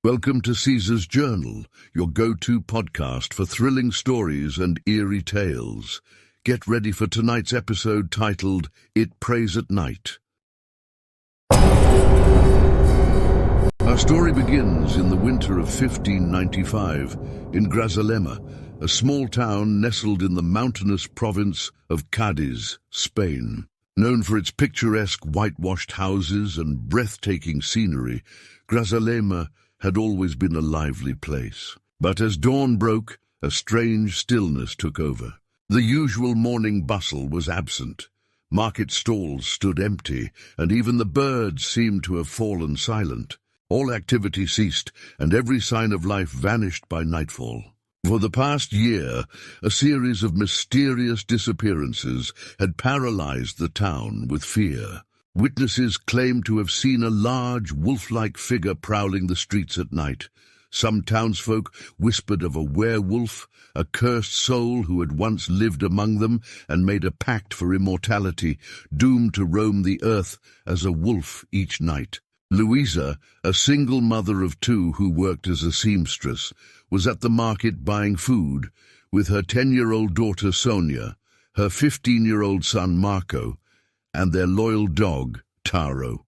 Welcome to Caesar's Journal, your go-to podcast for thrilling stories and eerie tales. Get ready for tonight's episode titled, It Prays at Night. Our story begins in the winter of 1595 in Grazalema, a small town nestled in the mountainous province of Cadiz, Spain. Known for its picturesque whitewashed houses and breathtaking scenery, Grazalema had always been a lively place. But as dawn broke, a strange stillness took over. The usual morning bustle was absent. Market stalls stood empty, and even the birds seemed to have fallen silent. All activity ceased, and every sign of life vanished by nightfall. For the past year, a series of mysterious disappearances had paralyzed the town with fear. Witnesses claimed to have seen a large, wolf-like figure prowling the streets at night. Some townsfolk whispered of a werewolf, a cursed soul who had once lived among them and made a pact for immortality, doomed to roam the earth as a wolf each night. Louisa, a single mother of two who worked as a seamstress, was at the market buying food with her 10-year-old daughter Sonia, her 15-year-old son Marco, and their loyal dog, Taro.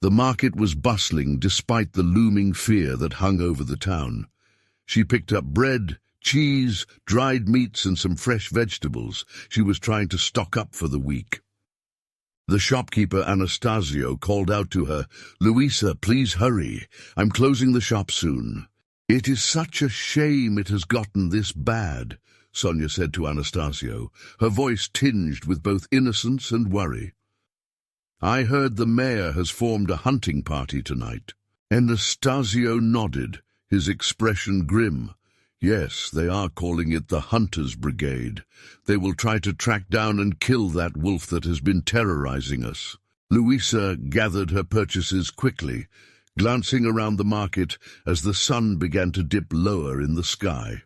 The market was bustling despite the looming fear that hung over the town. She picked up bread, cheese, dried meats, and some fresh vegetables. She was trying to stock up for the week. The shopkeeper Anastasio called out to her, "Louisa, please hurry. I'm closing the shop soon." "It is such a shame it has gotten this bad," Sonia said to Anastasio, her voice tinged with both innocence and worry. "I heard the mayor has formed a hunting party tonight." Anastasio nodded, his expression grim. "Yes, they are calling it the Hunters' Brigade. They will try to track down and kill that wolf that has been terrorizing us." Louisa gathered her purchases quickly, glancing around the market as the sun began to dip lower in the sky.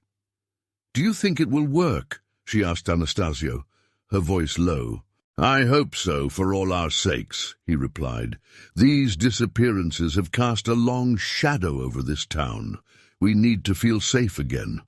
"Do you think it will work?" she asked Anastasio, her voice low. "I hope so, for all our sakes," he replied. "These disappearances have cast a long shadow over this town. We need to feel safe again."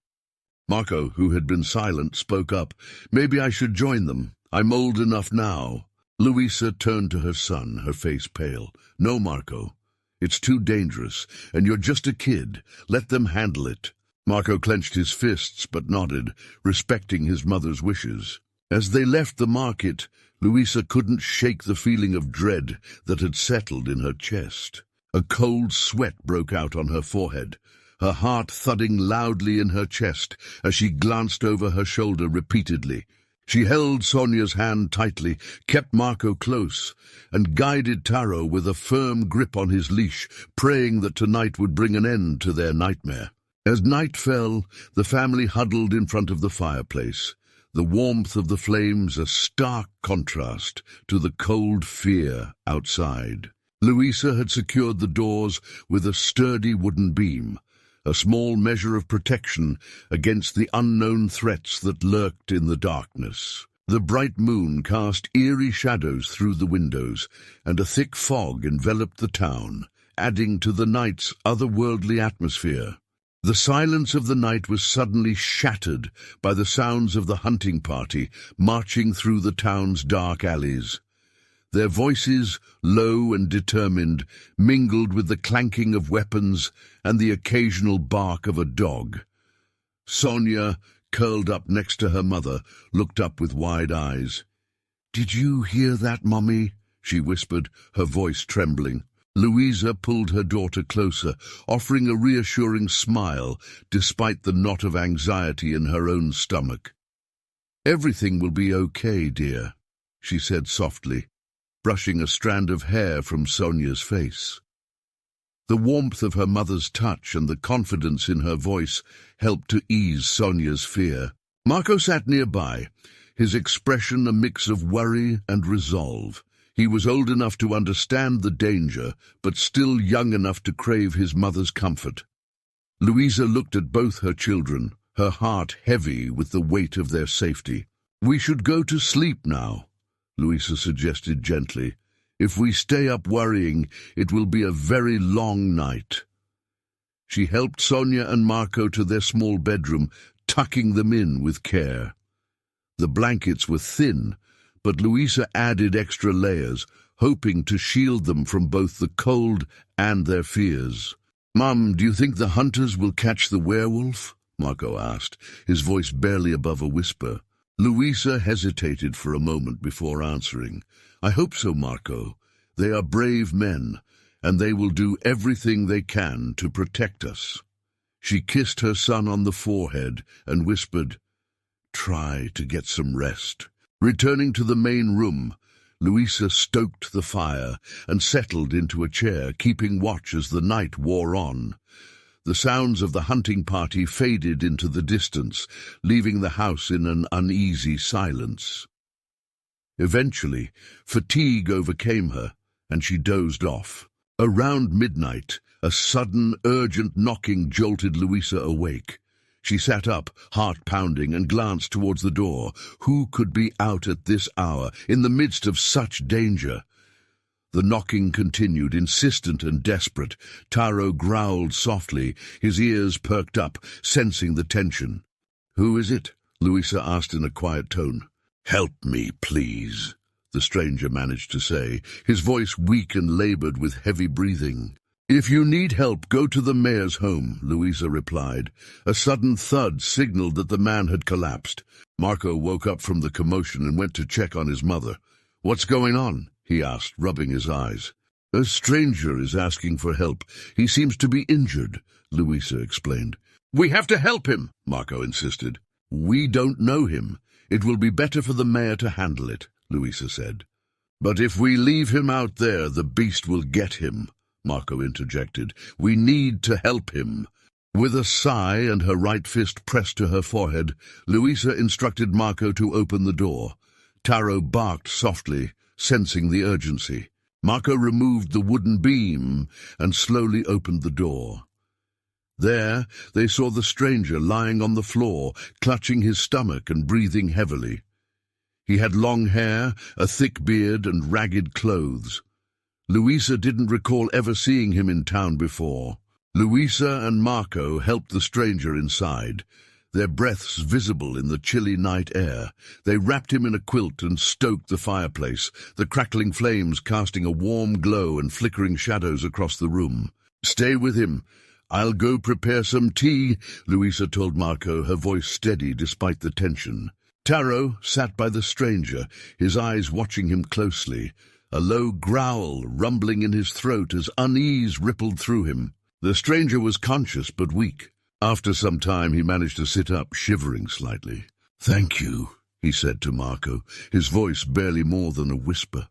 Marco, who had been silent, spoke up. "Maybe I should join them. I'm old enough now." Louisa turned to her son, her face pale. "No, Marco. It's too dangerous, and you're just a kid. Let them handle it." Marco clenched his fists but nodded, respecting his mother's wishes. As they left the market, Louisa couldn't shake the feeling of dread that had settled in her chest. A cold sweat broke out on her forehead, her heart thudding loudly in her chest as she glanced over her shoulder repeatedly. She held Sonia's hand tightly, kept Marco close, and guided Taro with a firm grip on his leash, praying that tonight would bring an end to their nightmare. As night fell, the family huddled in front of the fireplace, the warmth of the flames a stark contrast to the cold fear outside. Louisa had secured the doors with a sturdy wooden beam, a small measure of protection against the unknown threats that lurked in the darkness. The bright moon cast eerie shadows through the windows, and a thick fog enveloped the town, adding to the night's otherworldly atmosphere. The silence of the night was suddenly shattered by the sounds of the hunting party marching through the town's dark alleys. Their voices, low and determined, mingled with the clanking of weapons and the occasional bark of a dog. Sonia, curled up next to her mother, looked up with wide eyes. "Did you hear that, Mummy?" she whispered, her voice trembling. Louisa pulled her daughter closer, offering a reassuring smile despite the knot of anxiety in her own stomach. "Everything will be okay, dear," she said softly, brushing a strand of hair from Sonia's face. The warmth of her mother's touch and the confidence in her voice helped to ease Sonia's fear. Marco sat nearby, his expression a mix of worry and resolve. He was old enough to understand the danger, but still young enough to crave his mother's comfort. Louisa looked at both her children, her heart heavy with the weight of their safety. "We should go to sleep now," Louisa suggested gently. "If we stay up worrying, it will be a very long night." She helped Sonia and Marco to their small bedroom, tucking them in with care. The blankets were thin, but Luisa added extra layers, hoping to shield them from both the cold and their fears. "Mum, do you think the hunters will catch the werewolf?" Marco asked, his voice barely above a whisper. Luisa hesitated for a moment before answering. "I hope so, Marco. They are brave men, and they will do everything they can to protect us." She kissed her son on the forehead and whispered, "Try to get some rest." Returning to the main room, Luisa stoked the fire and settled into a chair, keeping watch as the night wore on. The sounds of the hunting party faded into the distance, leaving the house in an uneasy silence. Eventually, fatigue overcame her, and she dozed off. Around midnight, a sudden, urgent knocking jolted Luisa awake. She sat up, heart pounding, and glanced towards the door. Who could be out at this hour, in the midst of such danger? The knocking continued, insistent and desperate. Taro growled softly, his ears perked up, sensing the tension. "Who is it?" Luisa asked in a quiet tone. "Help me, please," the stranger managed to say, his voice weak and labored with heavy breathing. "If you need help, go to the mayor's home," Luisa replied. A sudden thud signaled that the man had collapsed. Marco woke up from the commotion and went to check on his mother. "What's going on?" he asked, rubbing his eyes. "A stranger is asking for help. He seems to be injured," Luisa explained. "We have to help him," Marco insisted. "We don't know him. It will be better for the mayor to handle it," Luisa said. "But if we leave him out there, the beast will get him," Marco interjected. "We need to help him." With a sigh and her right fist pressed to her forehead, Luisa instructed Marco to open the door. Taro barked softly, sensing the urgency. Marco removed the wooden beam and slowly opened the door. There, they saw the stranger lying on the floor, clutching his stomach and breathing heavily. He had long hair, a thick beard, and ragged clothes. Luisa didn't recall ever seeing him in town before. Luisa and Marco helped the stranger inside, their breaths visible in the chilly night air. They wrapped him in a quilt and stoked the fireplace, the crackling flames casting a warm glow and flickering shadows across the room. "Stay with him. I'll go prepare some tea," Luisa told Marco, her voice steady despite the tension. Taro sat by the stranger, his eyes watching him closely, a low growl rumbling in his throat as unease rippled through him. The stranger was conscious but weak. After some time he managed to sit up, shivering slightly. "Thank you," he said to Marco, his voice barely more than a whisper.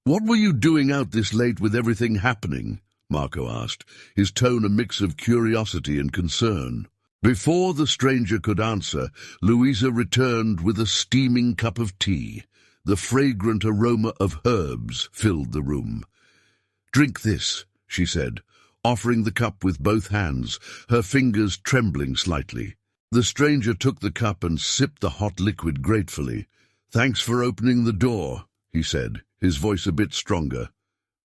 "What were you doing out this late with everything happening?" Marco asked, his tone a mix of curiosity and concern. Before the stranger could answer, Luisa returned with a steaming cup of tea. The fragrant aroma of herbs filled the room. "Drink this," she said, offering the cup with both hands, her fingers trembling slightly. The stranger took the cup and sipped the hot liquid gratefully. "Thanks for opening the door," he said, his voice a bit stronger.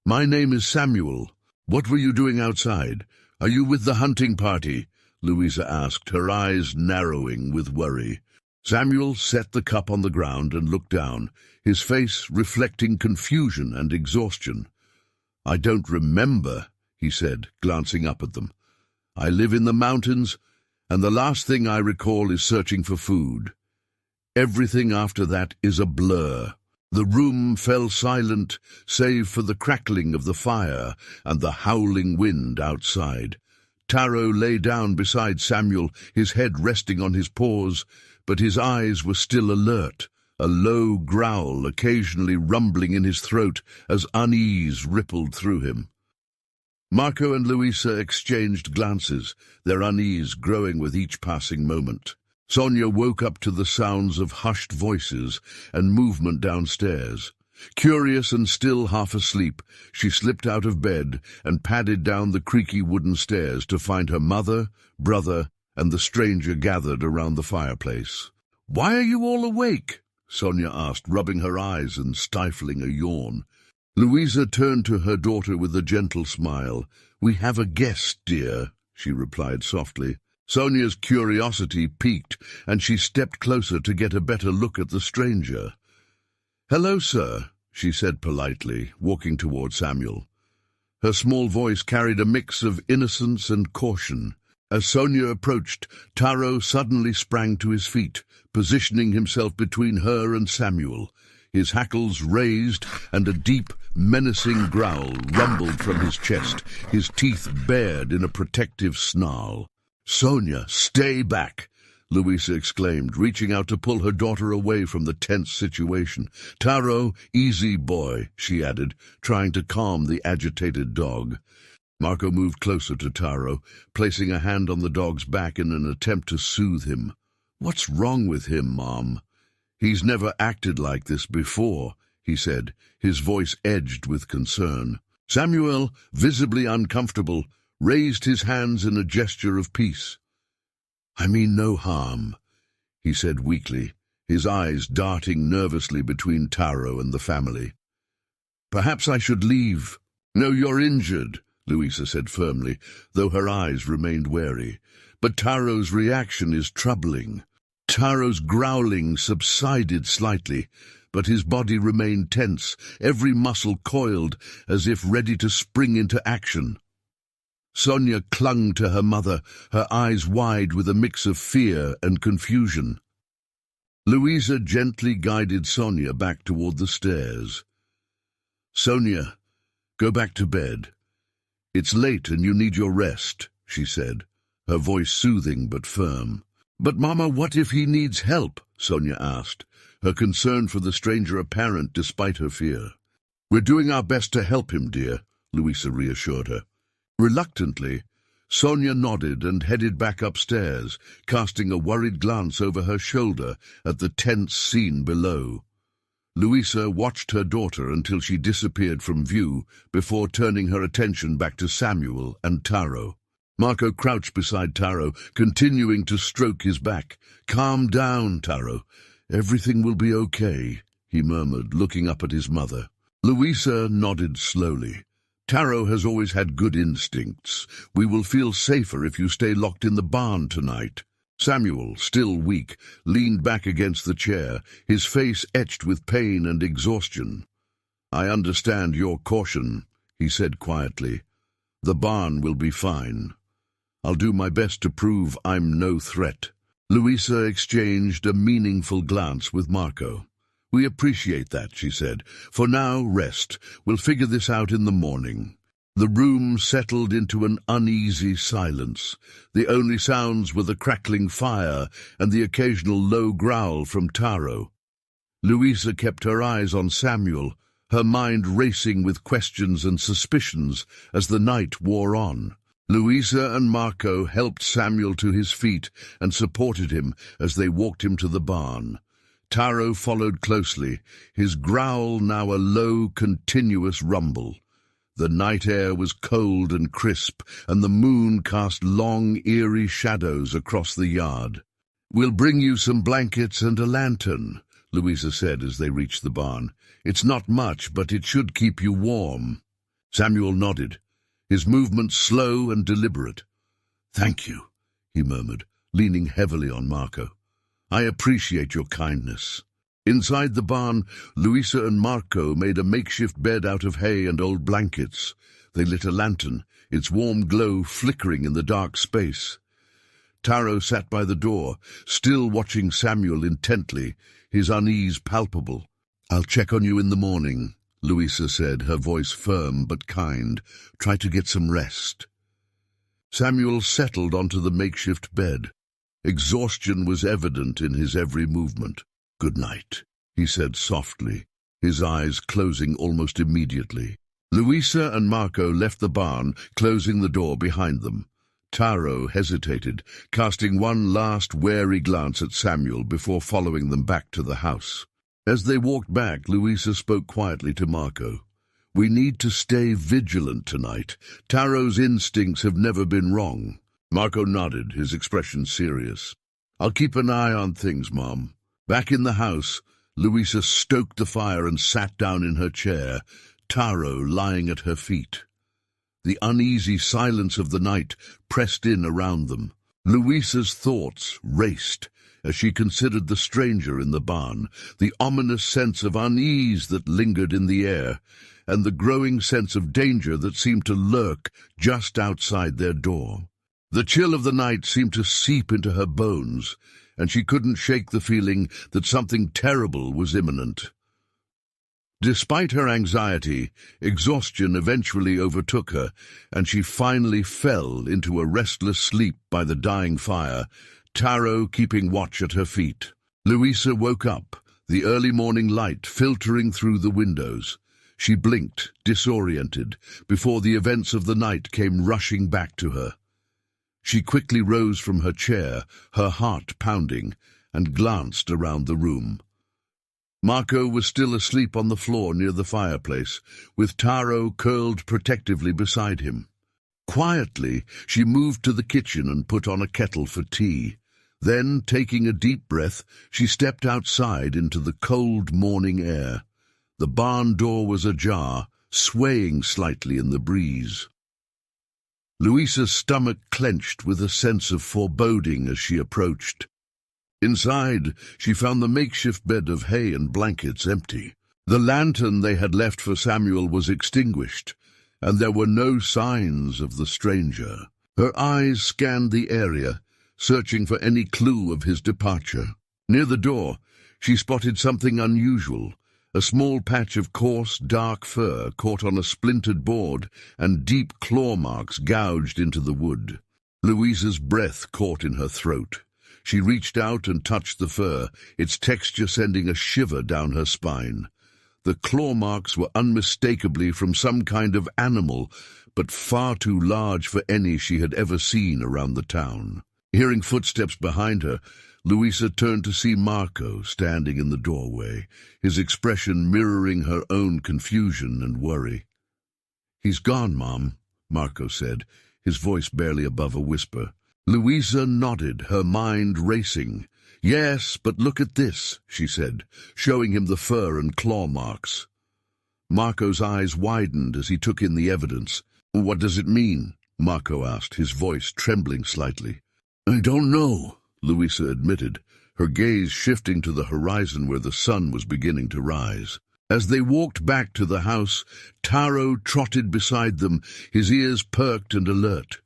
"My name is Samuel. What were you doing outside? Are you with the hunting party?" Luisa asked, her eyes narrowing with worry. Samuel set the cup on the ground and looked down, his face reflecting confusion and exhaustion. "I don't remember," he said, glancing up at them. "I live in the mountains, and the last thing I recall is searching for food. Everything after that is a blur." The room fell silent, save for the crackling of the fire and the howling wind outside. Taro lay down beside Samuel, his head resting on his paws, but his eyes were still alert, a low growl occasionally rumbling in his throat as unease rippled through him. Marco and Luisa exchanged glances, their unease growing with each passing moment. Sonia woke up to the sounds of hushed voices and movement downstairs. Curious and still half asleep, she slipped out of bed and padded down the creaky wooden stairs to find her mother, brother, and the stranger gathered around the fireplace. "Why are you all awake?" Sonia asked, rubbing her eyes and stifling a yawn. Luisa turned to her daughter with a gentle smile. "We have a guest, dear," she replied softly. Sonia's curiosity piqued, and she stepped closer to get a better look at the stranger. "Hello, sir," she said politely, walking toward Samuel. Her small voice carried a mix of innocence and caution. As Sonia approached, Taro suddenly sprang to his feet, positioning himself between her and Samuel. His hackles raised, and a deep, menacing growl rumbled from his chest, his teeth bared in a protective snarl. "Sonia, stay back!" Louisa exclaimed, reaching out to pull her daughter away from the tense situation. "Taro, easy boy," she added, trying to calm the agitated dog. Marco moved closer to Taro, placing a hand on the dog's back in an attempt to soothe him. "What's wrong with him, Mom?" "He's never acted like this before," he said, his voice edged with concern. Samuel, visibly uncomfortable, raised his hands in a gesture of peace. "I mean no harm," he said weakly, his eyes darting nervously between Taro and the family. "Perhaps I should leave." "No, you're injured," Louisa said firmly, though her eyes remained wary. "But Taro's reaction is troubling." Taro's growling subsided slightly, but his body remained tense, every muscle coiled, as if ready to spring into action. Sonia clung to her mother, her eyes wide with a mix of fear and confusion. Louisa gently guided Sonia back toward the stairs. "Sonia, go back to bed. It's late and you need your rest," she said, her voice soothing but firm. "But Mama, what if he needs help?" Sonia asked, her concern for the stranger apparent despite her fear. "We're doing our best to help him, dear," Louisa reassured her. Reluctantly, Sonia nodded and headed back upstairs, casting a worried glance over her shoulder at the tense scene below. Louisa watched her daughter until she disappeared from view before turning her attention back to Samuel and Taro. Marco crouched beside Taro, continuing to stroke his back. "Calm down, Taro. Everything will be okay," he murmured, looking up at his mother. Louisa nodded slowly. "Taro has always had good instincts. We will feel safer if you stay locked in the barn tonight." Samuel, still weak, leaned back against the chair, his face etched with pain and exhaustion. "I understand your caution," he said quietly. "The barn will be fine. I'll do my best to prove I'm no threat." Louisa exchanged a meaningful glance with Marco. "We appreciate that," she said. "For now, rest. We'll figure this out in the morning." The room settled into an uneasy silence. The only sounds were the crackling fire and the occasional low growl from Taro. Louisa kept her eyes on Samuel, her mind racing with questions and suspicions as the night wore on. Louisa and Marco helped Samuel to his feet and supported him as they walked him to the barn. Taro followed closely, his growl now a low, continuous rumble. The night air was cold and crisp, and the moon cast long, eerie shadows across the yard. "We'll bring you some blankets and a lantern," Louisa said as they reached the barn. "It's not much, but it should keep you warm." Samuel nodded, his movements slow and deliberate. "Thank you," he murmured, leaning heavily on Marco. "I appreciate your kindness." Inside the barn, Louisa and Marco made a makeshift bed out of hay and old blankets. They lit a lantern, its warm glow flickering in the dark space. Taro sat by the door, still watching Samuel intently, his unease palpable. "I'll check on you in the morning," Louisa said, her voice firm but kind. "Try to get some rest." Samuel settled onto the makeshift bed. Exhaustion was evident in his every movement. "Good night," he said softly, his eyes closing almost immediately. Louisa and Marco left the barn, closing the door behind them. Taro hesitated, casting one last wary glance at Samuel before following them back to the house. As they walked back, Louisa spoke quietly to Marco. "We need to stay vigilant tonight. Taro's instincts have never been wrong." Marco nodded, his expression serious. "I'll keep an eye on things, Mom." Back in the house, Louisa stoked the fire and sat down in her chair, Taro lying at her feet. The uneasy silence of the night pressed in around them. Louisa's thoughts raced as she considered the stranger in the barn, the ominous sense of unease that lingered in the air, and the growing sense of danger that seemed to lurk just outside their door. The chill of the night seemed to seep into her bones, and she couldn't shake the feeling that something terrible was imminent. Despite her anxiety, exhaustion eventually overtook her, and she finally fell into a restless sleep by the dying fire, Taro keeping watch at her feet. Louisa woke up, the early morning light filtering through the windows. She blinked, disoriented, before the events of the night came rushing back to her. She quickly rose from her chair, her heart pounding, and glanced around the room. Marco was still asleep on the floor near the fireplace, with Taro curled protectively beside him. Quietly, she moved to the kitchen and put on a kettle for tea. Then, taking a deep breath, she stepped outside into the cold morning air. The barn door was ajar, swaying slightly in the breeze. Louisa's stomach clenched with a sense of foreboding as she approached. Inside, she found the makeshift bed of hay and blankets empty. The lantern they had left for Samuel was extinguished, and there were no signs of the stranger. Her eyes scanned the area, searching for any clue of his departure. Near the door, she spotted something unusual, a small patch of coarse, dark fur caught on a splintered board and deep claw marks gouged into the wood. Louisa's breath caught in her throat. She reached out and touched the fur, its texture sending a shiver down her spine. The claw marks were unmistakably from some kind of animal, but far too large for any she had ever seen around the town. Hearing footsteps behind her, Louisa turned to see Marco standing in the doorway, his expression mirroring her own confusion and worry. "He's gone, Mom," Marco said, his voice barely above a whisper. Louisa nodded, her mind racing. "Yes, but look at this," she said, showing him the fur and claw marks. Marco's eyes widened as he took in the evidence. "What does it mean?" Marco asked, his voice trembling slightly. "I don't know," Louisa admitted, her gaze shifting to the horizon where the sun was beginning to rise. As they walked back to the house, Taro trotted beside them, his ears perked and alert.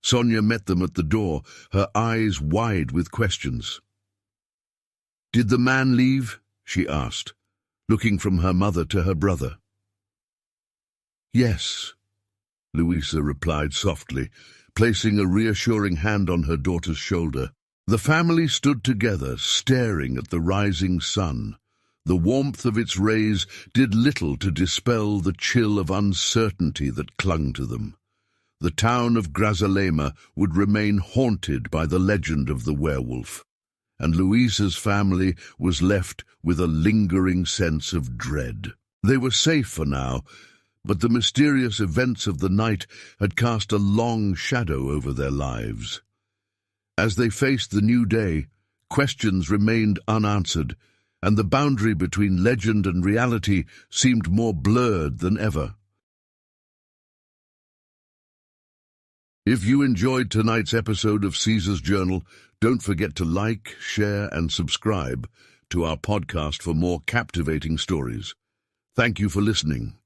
Sonia met them at the door, her eyes wide with questions. "Did the man leave?" she asked, looking from her mother to her brother. "Yes," Louisa replied softly, placing a reassuring hand on her daughter's shoulder. The family stood together, staring at the rising sun. The warmth of its rays did little to dispel the chill of uncertainty that clung to them. The town of Grazalema would remain haunted by the legend of the werewolf, and Louisa's family was left with a lingering sense of dread. They were safe for now, but the mysterious events of the night had cast a long shadow over their lives. As they faced the new day, questions remained unanswered, and the boundary between legend and reality seemed more blurred than ever. If you enjoyed tonight's episode of Caesar's Journal, don't forget to like, share, and subscribe to our podcast for more captivating stories. Thank you for listening.